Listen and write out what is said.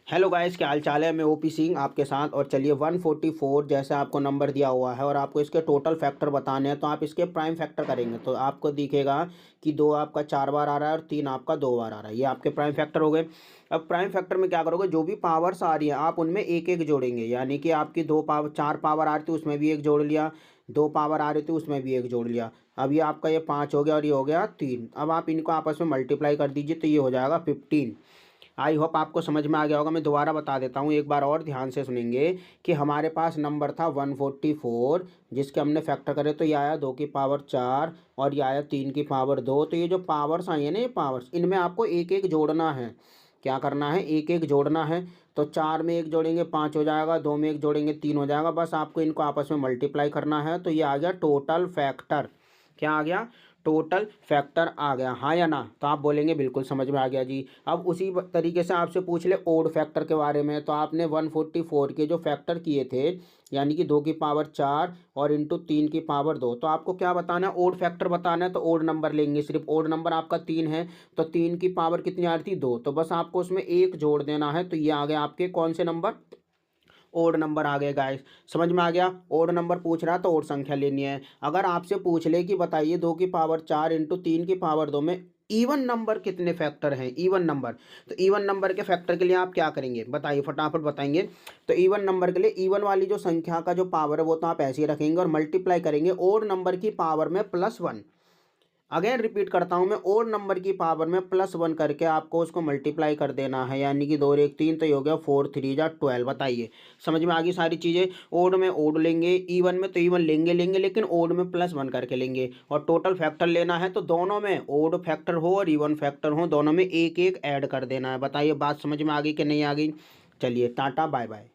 Hello guys, क्या हाल चाल है। मैं ओपी सिंह आपके साथ। और चलिए 144 जैसे आपको नंबर दिया हुआ है और आपको इसके टोटल फैक्टर बताने हैं, तो आप इसके प्राइम फैक्टर करेंगे तो आपको दिखेगा कि 2 आपका 4 बार आ रहा है और 3 आपका 2 बार आ रहा है। ये आपके प्राइम फैक्टर हो गए। अब प्राइम फैक्टर में क्या करोगे, जो भी पावर्स आ रही है आप उनमें एक एक जोड़ेंगे। यानी कि आपकी 2 पावर 4 पावर आ रही थी उसमें भी एक जोड़ लिया, 2 पावर आ रही थी उसमें भी एक जोड़ लिया। अब ये आपका ये 5 हो गया और ये हो गया 3। अब आप इनको आपस में मल्टीप्लाई कर दीजिए तो ये हो जाएगा 15। आई होप आपको समझ में आ गया होगा। मैं दोबारा बता देता हूँ, एक बार और ध्यान से सुनेंगे कि हमारे पास नंबर था 144 जिसके हमने फैक्टर करे तो ये आया 2 की पावर 4 और ये आया 3 की पावर 2। तो ये जो पावर्स आई है ना, ये पावर्स इनमें आपको एक एक जोड़ना है। क्या करना है, एक एक जोड़ना है। तो 4 में एक जोड़ेंगे 5 हो जाएगा, 2 में एक जोड़ेंगे 3 हो जाएगा। बस आपको इनको आपस में मल्टीप्लाई करना है तो ये आ गया टोटल फैक्टर। क्या आ गया, टोटल फैक्टर आ गया। हाँ या ना, तो आप बोलेंगे बिल्कुल समझ में आ गया जी। अब उसी तरीके से आपसे पूछ ले ओड फैक्टर के बारे में, तो आपने 144 के जो फैक्टर किए थे यानी कि 2 की पावर 4 और इंटू 3 की पावर 2, तो आपको क्या बताना है, ओड फैक्टर बताना है। तो ओड नंबर लेंगे, सिर्फ ओड नंबर आपका 3 है तो 3 की पावर कितनी आ रही थी 2, तो बस आपको उसमें एक जोड़ देना है। तो ये आ गए आपके कौन से नंबर, ओड नंबर आ गए गाइस। समझ में आ गया। ओड नंबर पूछ रहा है तो ओड संख्या लेनी है। अगर आपसे पूछ ले कि बताइए 2 की पावर 4 इंटू 3 की पावर 2 में इवन नंबर कितने फैक्टर हैं, इवन नंबर, तो इवन नंबर के फैक्टर के लिए आप क्या करेंगे बताइए, फटाफट बताएंगे। तो इवन नंबर के लिए इवन वाली जो संख्या का जो पावर है वो तो आप ऐसे ही रखेंगे और मल्टीप्लाई करेंगे ओड नंबर की पावर में +1। अगेन रिपीट करता हूं मैं, ओड नंबर की पावर में +1 करके आपको उसको मल्टीप्लाई कर देना है। यानी कि 2 और 1 3, तो ये हो गया 4 3 जा 12। बताइए समझ में आ गई सारी चीज़ें। ओड में ओड लेंगे, इवन में तो इवन लेंगे लेकिन ओड में +1 करके लेंगे। और टोटल फैक्टर लेना है तो दोनों में ओड फैक्टर हो और इवन फैक्टर हो, दोनों में एक एक ऐड कर देना है। बताइए बात समझ में आ गई कि नहीं आ गई। चलिए टाटा बाय बाय।